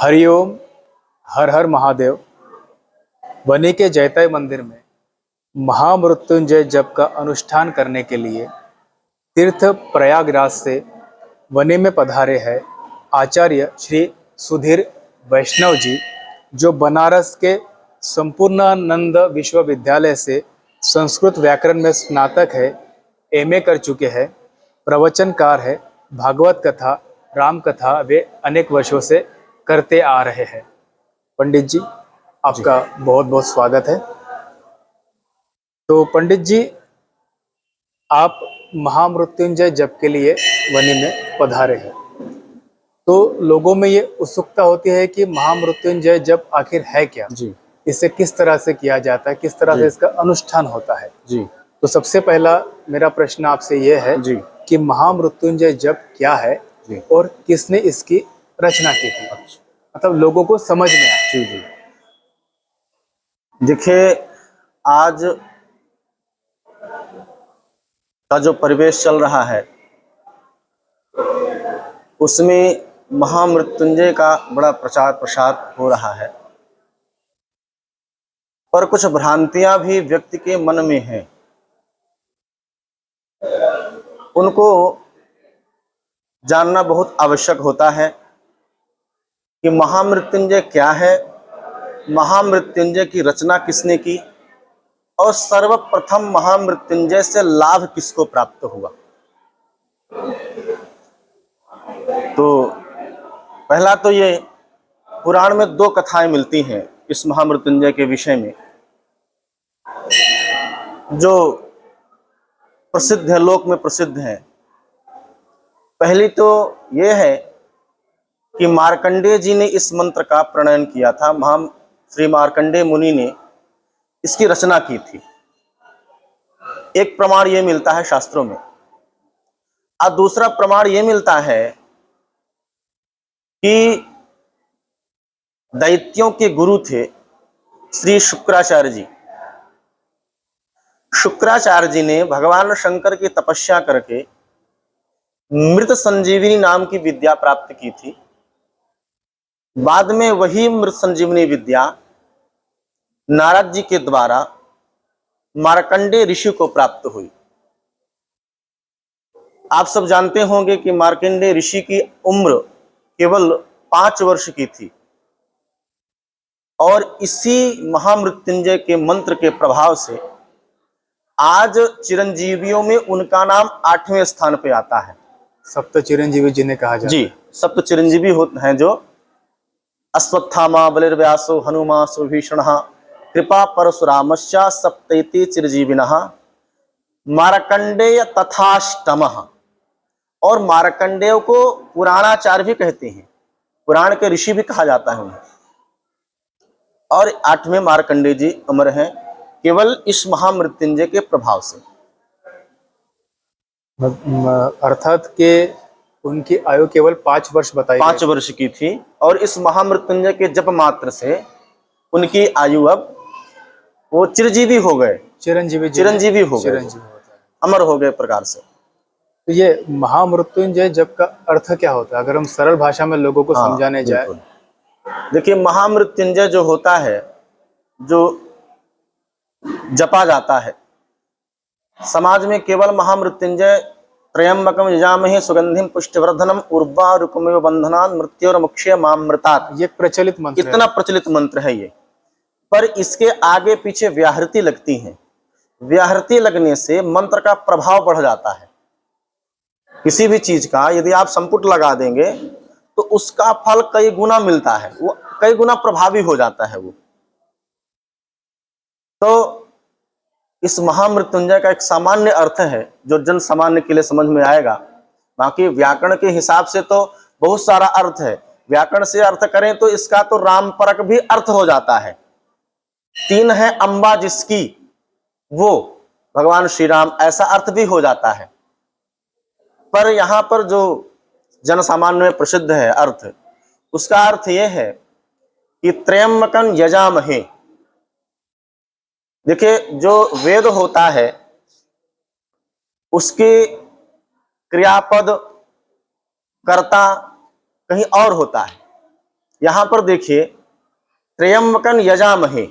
हरिओम। हर हर महादेव। वनी के जैताई मंदिर में महामृत्युंजय जप का अनुष्ठान करने के लिए तीर्थ प्रयागराज से वनी में पधारे हैं आचार्य श्री सुधीर वैष्णव जी, जो बनारस के संपूर्णानंद विश्वविद्यालय से संस्कृत व्याकरण में स्नातक है, एमए कर चुके हैं, प्रवचनकार है, भागवत कथा, राम कथा वे अनेक वर्षों से करते आ रहे हैं। पंडित जी, आपका बहुत बहुत स्वागत है। तो पंडित जी, आप महामृत्युंजय जप के लिए वनी में पधारे हैं, तो लोगों में ये उत्सुकता होती है कि महामृत्युंजय जप आखिर है क्या जी इसे किस तरह से किया जाता है, किस तरह से इसका अनुष्ठान होता है। जी तो सबसे पहला मेरा प्रश्न आपसे ये है जी कि महामृत्युंजय जप क्या है जी और किसने इसकी रचना की थी, मतलब लोगों को समझ में आए। जी जी देखिए, आज का जो परिवेश चल रहा है उसमें महामृत्युंजय का बड़ा प्रचार प्रसार हो रहा है, पर कुछ भ्रांतियां भी व्यक्ति के मन में हैं। उनको जानना बहुत आवश्यक होता है कि महामृत्युंजय क्या है, महामृत्युंजय की रचना किसने की और सर्वप्रथम महामृत्युंजय से लाभ किसको प्राप्त हुआ। तो पहला तो ये पुराण में दो कथाएं मिलती हैं इस महामृत्युंजय के विषय में, जो प्रसिद्ध है, लोक में प्रसिद्ध है। पहली तो ये है कि मार्कंडेय जी ने इस मंत्र का प्रणयन किया था। श्री मार्कंडेय मुनि ने इसकी रचना की थी। एक प्रमाण ये मिलता है शास्त्रों में, और दूसरा प्रमाण ये मिलता है कि दैत्यों के गुरु थे श्री शुक्राचार्य जी। शुक्राचार्य जी ने भगवान शंकर की तपस्या करके मृत संजीवनी नाम की विद्या प्राप्त की थी। बाद में वही मृत संजीवनी विद्या नारद जी के द्वारा मार्कंडेय ऋषि को प्राप्त हुई। आप सब जानते होंगे कि मार्कंडेय ऋषि की उम्र केवल 5 वर्ष की थी, और इसी महामृत्युंजय के मंत्र के प्रभाव से आज चिरंजीवियों में उनका नाम 8वें स्थान पे आता है। सप्त चिरंजीवी जिन्हें कहा जाता जी, है। सप्त चिरंजीवी होते हैं, जो अश्वत्थामा बलिर्व्यासो हनुमा सुभीषण कृपा परशुरामश्च सप्तैति चिरजीविनः मार्कंडेय तथाष्टमः। और मार्कंडेय को पुराणाचार्य भी कहते हैं, पुराण के ऋषि भी कहा जाता है उन्हें। और 8वें मार्कंडेय जी अमर हैं केवल इस महामृत्युंजय के प्रभाव से। अर्थात के उनकी आयु केवल 5 वर्ष बताई 5 वर्ष की थी, और इस महामृत्युंजय के जप मात्र से उनकी आयु अब वो चिरजीवी हो गए, चिरंजीवी हो गए, अमर हो गए प्रकार से। तो ये महामृत्युंजय जप का अर्थ क्या होता है, अगर हम सरल भाषा में लोगों को समझाने जाए? देखिए, महामृत्युंजय जो होता है, जो जपा जाता है समाज में, केवल महामृत्युंजय त्र्यंबकम यजामहे सुगंधिम पुष्टिवर्धनम उर्वारुकमेव बंधनान् मृत्योर्मुक्षय मामृतात्। ये प्रचलित मंत्र इतना प्रचलित मंत्र है ये, पर इसके आगे पीछे व्याहृति लगती है। व्याहृति लगने से मंत्र का प्रभाव बढ़ जाता है। किसी भी चीज का यदि आप संपुट लगा देंगे तो उसका फल कई गुना मिलता है, वो कई गुना प्रभावी हो जाता है वो। तो इस महामृत्युंजय का एक सामान्य अर्थ है जो जन सामान्य के लिए समझ में आएगा। बाकी व्याकरण के हिसाब से तो बहुत सारा अर्थ है। व्याकरण से अर्थ करें तो इसका तो राम परक भी अर्थ हो जाता है। 3 है अंबा जिसकी, वो भगवान श्री राम, ऐसा अर्थ भी हो जाता है। पर यहां पर जो जन सामान्य में प्रसिद्ध है अर्थ, उसका अर्थ यह है कि त्र्यंबकं यजामहे। देखिए, जो वेद होता है उसके क्रियापद कर्ता कहीं और होता है। यहां पर देखिए त्र्यंबकं यजामहे,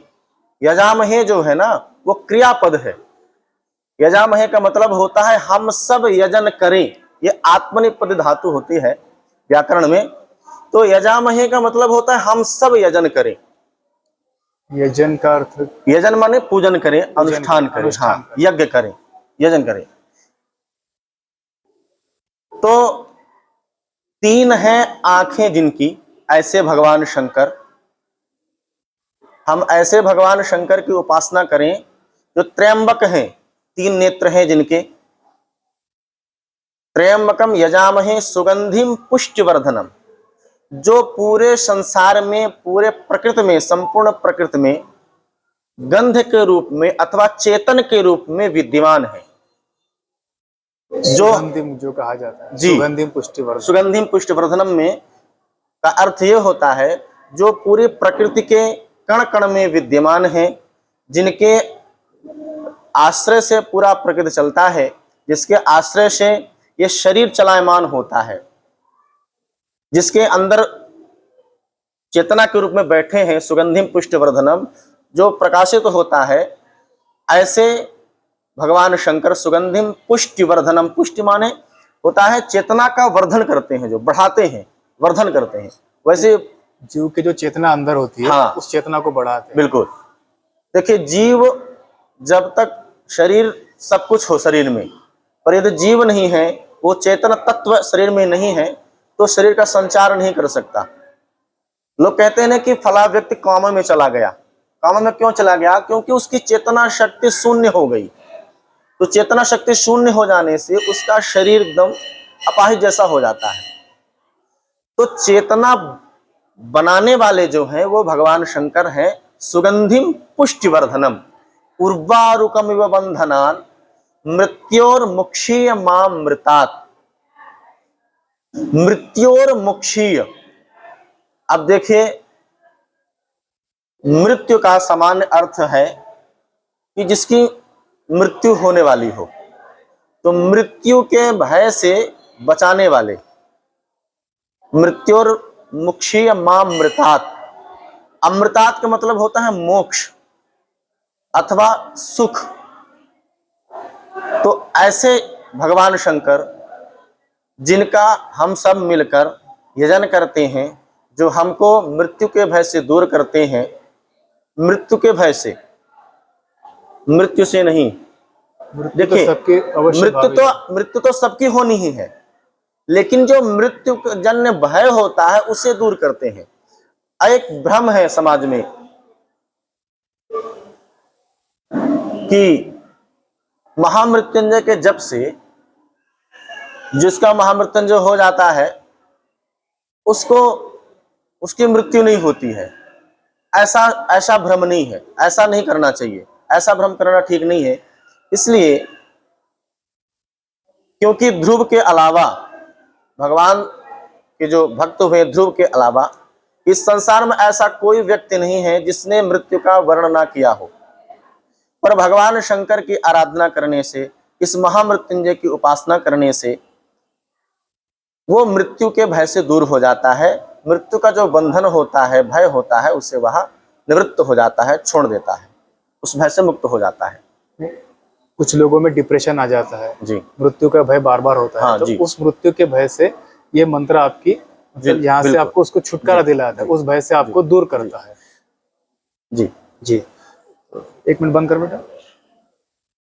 यजामहे जो है ना वो क्रियापद है। यजामहे का मतलब होता है हम सब यजन करें, ये आत्मनेपद धातु होती है व्याकरण में। तो यजामहे का मतलब होता है हम सब यजन करें। यजन का अर्थ यजन माने पूजन करें, अनुष्ठान करें, अनुष्ठान हाँ करें। यज्ञ करें, यजन करें। तो तीन हैं आंखें जिनकी, ऐसे भगवान शंकर, हम ऐसे भगवान शंकर की उपासना करें जो त्र्यंबक हैं, तीन नेत्र हैं जिनके। त्र्यंबकम यजामहे सुगंधिम पुष्टिवर्धनम, जो पूरे संसार में, पूरे प्रकृति में, संपूर्ण प्रकृति में गंध के रूप में अथवा चेतन के रूप में विद्यमान है। जो सुगंधिम जो कहा जाता है, जी, सुगंधिम पुष्टिवर्धन। सुगंधिम पुष्टिवर्धनम में का अर्थ ये होता है जो पूरी प्रकृति के कण कण में विद्यमान है, जिनके आश्रय से पूरा प्रकृति चलता है, जिसके आश्रय से ये शरीर चलायमान होता है, जिसके अंदर चेतना के रूप में बैठे हैं सुगंधिम पुष्टिवर्धनम, जो प्रकाशित होता है। ऐसे भगवान शंकर सुगंधिम पुष्टिवर्धनम, पुष्टि माने होता है चेतना का वर्धन करते हैं, जो बढ़ाते हैं, वर्धन करते हैं। वैसे जीव की जो चेतना अंदर होती है, हाँ, उस चेतना को बढ़ाते हैं। बिल्कुल। देखिए जीव जब तक शरीर सब कुछ हो शरीर में, पर यदि जीव नहीं है, वो चेतन तत्व शरीर में नहीं है, तो शरीर का संचार नहीं कर सकता। लोग कहते हैं ना कि फला व्यक्ति कॉमा में चला गया। कॉमा में क्यों चला गया? क्योंकि उसकी चेतना शक्ति शून्य हो गई। तो चेतना शक्ति शून्य हो जाने से उसका शरीर एकदम अपाहिज जैसा हो जाता है। तो चेतना बनाने वाले जो हैं वो भगवान शंकर हैं। सुगंधिम पुष्टिवर्धनम उर्वारुकमिव बंधनान मृत्योर्मुक्षीय मामृतात्, मृत्योर्मुक्षीय। अब देखिए मृत्यु का सामान्य अर्थ है कि जिसकी मृत्यु होने वाली हो, तो मृत्यु के भय से बचाने वाले। मृत्योर्मुक्षीय मामृतात्, अमृतात् का मतलब होता है मोक्ष अथवा सुख। तो ऐसे भगवान शंकर जिनका हम सब मिलकर यजन करते हैं, जो हमको मृत्यु के भय से दूर करते हैं, मृत्यु के भय से, मृत्यु से नहीं। देखिए मृत्यु तो सबकी होनी ही है, लेकिन जो मृत्यु जन्य भय होता है उसे दूर करते हैं। एक भ्रम है समाज में कि महामृत्युंजय के जप से जिसका महामृत्युंजय हो जाता है उसको उसकी मृत्यु नहीं होती है। ऐसा भ्रम नहीं है, ऐसा नहीं करना चाहिए, ऐसा भ्रम करना ठीक नहीं है। इसलिए क्योंकि ध्रुव के अलावा, भगवान के जो भक्त हुए ध्रुव के अलावा, इस संसार में ऐसा कोई व्यक्ति नहीं है जिसने मृत्यु का वर्णन ना किया हो। पर भगवान शंकर की आराधना करने से, इस महामृत्युंजय की उपासना करने से वो मृत्यु के भय से दूर हो जाता है। मृत्यु का जो बंधन होता है, भय होता है, उससे वह निवृत्त हो जाता है, छोड़ देता है, उस भय से मुक्त हो जाता है। कुछ लोगों में डिप्रेशन आ जाता है जी, मृत्यु का भय बार बार होता है। हाँ, तो उस मृत्यु के भय से ये मंत्र आपकी यहाँ से आपको उसको छुटकारा दिलाता है, उस भय से आपको दूर करता है। जी जी, 1 मिनट बंद कर बेटा।